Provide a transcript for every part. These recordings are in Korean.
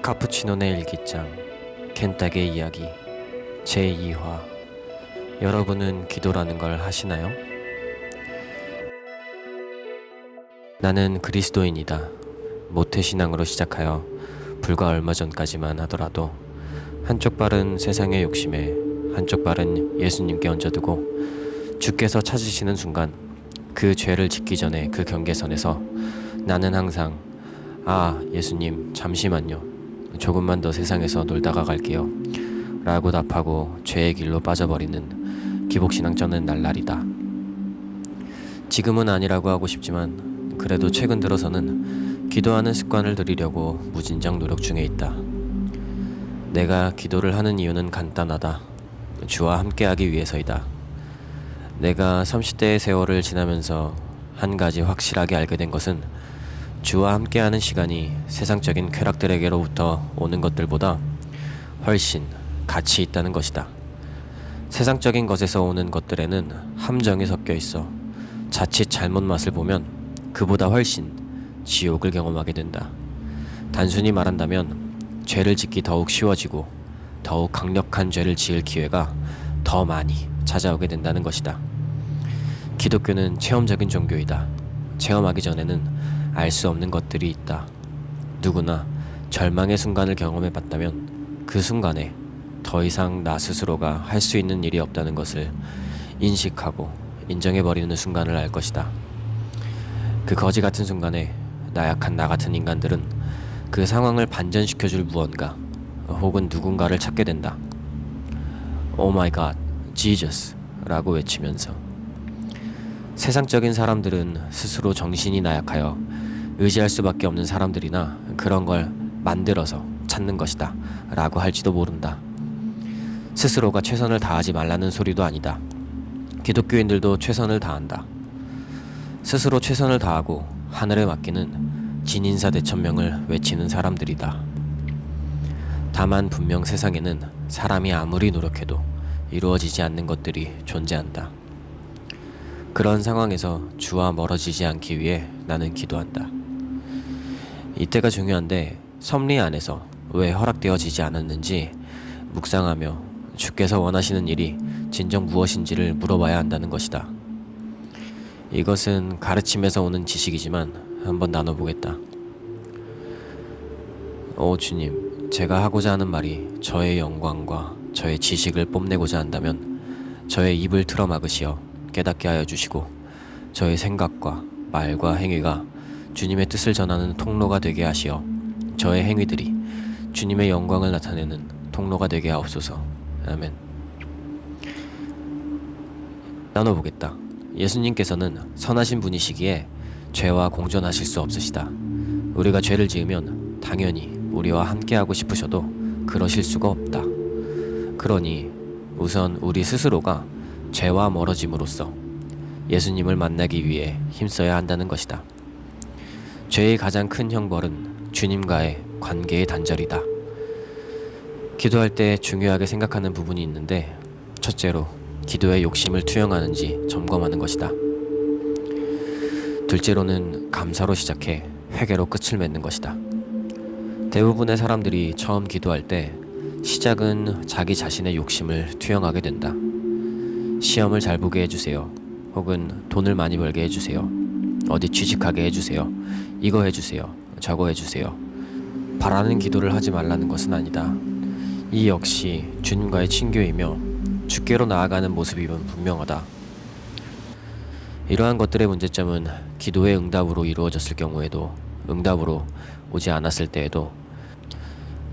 카푸치노네 일기장 켄딱의 이야기 제2화. 여러분은 기도라는 걸 하시나요? 나는 그리스도인이다. 모태신앙으로 시작하여 불과 얼마 전까지만 하더라도 한쪽 발은 세상의 욕심에 한쪽 발은 예수님께 얹어두고 주께서 찾으시는 순간 그 죄를 짓기 전에 그 경계선에서 나는 항상 예수님 잠시만요, 조금만 더 세상에서 놀다가 갈게요 라고 답하고 죄의 길로 빠져버리는 기복신앙자는 날라리다. 지금은 아니라고 하고 싶지만 그래도 최근 들어서는 기도하는 습관을 들이려고 무진장 노력 중에 있다. 내가 기도를 하는 이유는 간단하다. 주와 함께하기 위해서이다. 내가 30대의 세월을 지나면서 한 가지 확실하게 알게 된 것은 주와 함께하는 시간이 세상적인 쾌락들에게로부터 오는 것들보다 훨씬 가치 있다는 것이다. 세상적인 것에서 오는 것들에는 함정이 섞여 있어 자칫 잘못 맛을 보면 그보다 훨씬 지옥을 경험하게 된다. 단순히 말한다면 죄를 짓기 더욱 쉬워지고 더욱 강력한 죄를 지을 기회가 더 많이 찾아오게 된다는 것이다. 기독교는 체험적인 종교이다. 체험하기 전에는 알 수 없는 것들이 있다. 누구나 절망의 순간을 경험해봤다면 그 순간에 더 이상 나 스스로가 할 수 있는 일이 없다는 것을 인식하고 인정해버리는 순간을 알 것이다. 그 거지 같은 순간에 나약한 나 같은 인간들은 그 상황을 반전시켜줄 무언가 혹은 누군가를 찾게 된다. Oh my God, Jesus 라고 외치면서. 세상적인 사람들은 스스로 정신이 나약하여 의지할 수밖에 없는 사람들이나 그런 걸 만들어서 찾는 것이다 라고 할지도 모른다. 스스로가 최선을 다하지 말라는 소리도 아니다. 기독교인들도 최선을 다한다. 스스로 최선을 다하고 하늘에 맡기는 진인사대천명을 외치는 사람들이다. 다만 분명 세상에는 사람이 아무리 노력해도 이루어지지 않는 것들이 존재한다. 그런 상황에서 주와 멀어지지 않기 위해 나는 기도한다. 이때가 중요한데 섭리 안에서 왜 허락되어지지 않았는지 묵상하며 주께서 원하시는 일이 진정 무엇인지를 물어봐야 한다는 것이다. 이것은 가르침에서 오는 지식이지만 한번 나눠보겠다. 주님, 제가 하고자 하는 말이 저의 영광과 저의 지식을 뽐내고자 한다면 저의 입을 틀어막으시어 깨닫게 하여 주시고 저의 생각과 말과 행위가 주님의 뜻을 전하는 통로가 되게 하시어 저의 행위들이 주님의 영광을 나타내는 통로가 되게 하옵소서. 아멘. 나눠보겠다. 예수님께서는 선하신 분이시기에 죄와 공존하실 수 없으시다. 우리가 죄를 지으면 당연히 우리와 함께하고 싶으셔도 그러실 수가 없다. 그러니 우선 우리 스스로가 죄와 멀어짐으로써 예수님을 만나기 위해 힘써야 한다는 것이다. 죄의 가장 큰 형벌은 주님과의 관계의 단절이다. 기도할 때 중요하게 생각하는 부분이 있는데, 첫째로 기도에 욕심을 투영하는지 점검하는 것이다. 둘째로는 감사로 시작해 회개로 끝을 맺는 것이다. 대부분의 사람들이 처음 기도할 때 시작은 자기 자신의 욕심을 투영하게 된다. 시험을 잘 보게 해주세요. 혹은 돈을 많이 벌게 해주세요. 어디 취직하게 해주세요. 이거 해주세요. 저거 해주세요. 바라는 기도를 하지 말라는 것은 아니다. 이 역시 주님과의 친교이며 주께로 나아가는 모습임은 분명하다. 이러한 것들의 문제점은 기도의 응답으로 이루어졌을 경우에도 응답으로 오지 않았을 때에도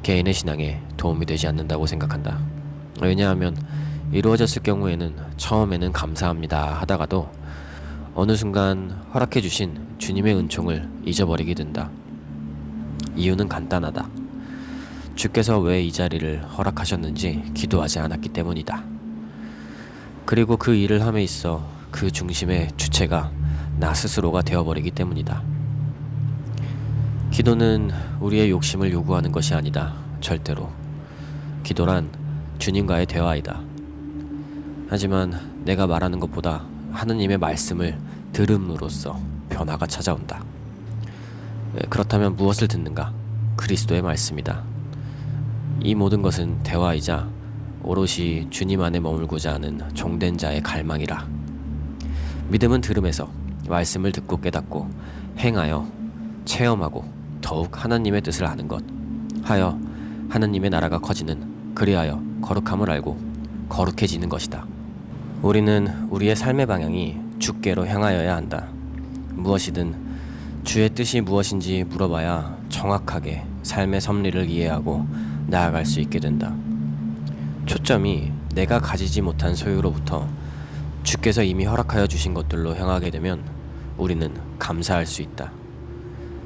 개인의 신앙에 도움이 되지 않는다고 생각한다. 왜냐하면 이루어졌을 경우에는 처음에는 감사합니다 하다가도 어느 순간 허락해 주신 주님의 은총을 잊어버리게 된다. 이유는 간단하다. 주께서 왜 이 자리를 허락하셨는지 기도하지 않았기 때문이다. 그리고 그 일을 함에 있어 그 중심의 주체가 나 스스로가 되어버리기 때문이다. 기도는 우리의 욕심을 요구하는 것이 아니다. 절대로. 기도란 주님과의 대화이다. 하지만 내가 말하는 것보다 하느님의 말씀을 들음으로써 변화가 찾아온다. 그렇다면 무엇을 듣는가? 그리스도의 말씀이다. 이 모든 것은 대화이자 오롯이 주님 안에 머물고자 하는 종된 자의 갈망이라. 믿음은 들음에서 말씀을 듣고 깨닫고 행하여 체험하고 더욱 하나님의 뜻을 아는 것 하여 하나님의 나라가 커지는, 그리하여 거룩함을 알고 거룩해지는 것이다. 우리는 우리의 삶의 방향이 주께로 향하여야 한다. 무엇이든 주의 뜻이 무엇인지 물어봐야 정확하게 삶의 섭리를 이해하고 나아갈 수 있게 된다. 초점이 내가 가지지 못한 소유로부터 주께서 이미 허락하여 주신 것들로 향하게 되면 우리는 감사할 수 있다.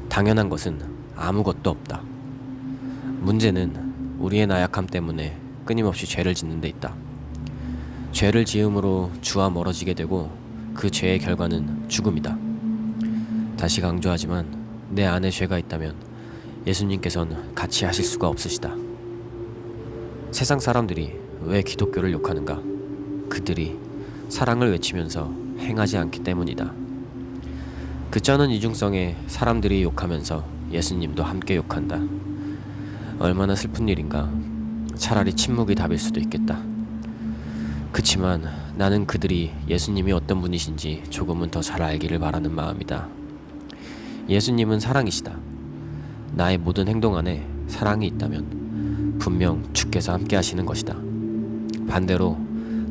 당연한 것은 아무것도 없다. 문제는 우리의 나약함 때문에 끊임없이 죄를 짓는 데 있다. 죄를 지음으로 주와 멀어지게 되고 그 죄의 결과는 죽음이다. 다시 강조하지만 내 안에 죄가 있다면 예수님께서는 같이 하실 수가 없으시다. 세상 사람들이 왜 기독교를 욕하는가? 그들이 사랑을 외치면서 행하지 않기 때문이다. 그 쩌는 이중성에 사람들이 욕하면서 예수님도 함께 욕한다. 얼마나 슬픈 일인가. 차라리 침묵이 답일 수도 있겠다. 그치만 나는 그들이 예수님이 어떤 분이신지 조금은 더 잘 알기를 바라는 마음이다. 예수님은 사랑이시다. 나의 모든 행동 안에 사랑이 있다면 분명 주께서 함께 하시는 것이다. 반대로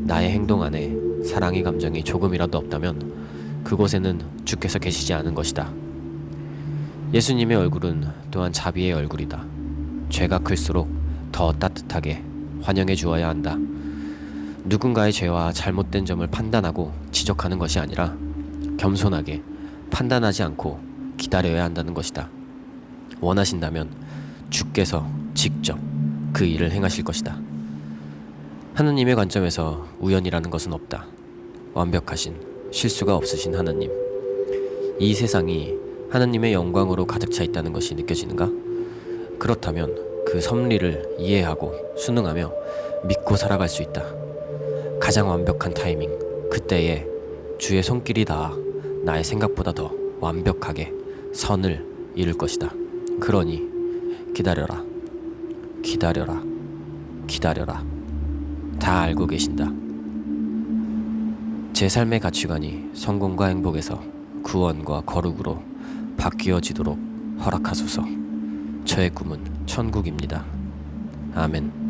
나의 행동 안에 사랑의 감정이 조금이라도 없다면 그곳에는 주께서 계시지 않은 것이다. 예수님의 얼굴은 또한 자비의 얼굴이다. 죄가 클수록 더 따뜻하게 환영해 주어야 한다. 누군가의 죄와 잘못된 점을 판단하고 지적하는 것이 아니라 겸손하게 판단하지 않고 기다려야 한다는 것이다. 원하신다면 주께서 직접 그 일을 행하실 것이다. 하나님의 관점에서 우연이라는 것은 없다. 완벽하신, 실수가 없으신 하나님. 이 세상이 하나님의 영광으로 가득 차 있다는 것이 느껴지는가? 그렇다면 그 섭리를 이해하고 순응하며 믿고 살아갈 수 있다. 가장 완벽한 타이밍, 그때에 주의 손길이 닿아 나의 생각보다 더 완벽하게 선을 이룰 것이다. 그러니 기다려라, 기다려라, 기다려라. 다 알고 계신다. 제 삶의 가치관이 성공과 행복에서 구원과 거룩으로 바뀌어지도록 허락하소서. 저의 꿈은 천국입니다. 아멘.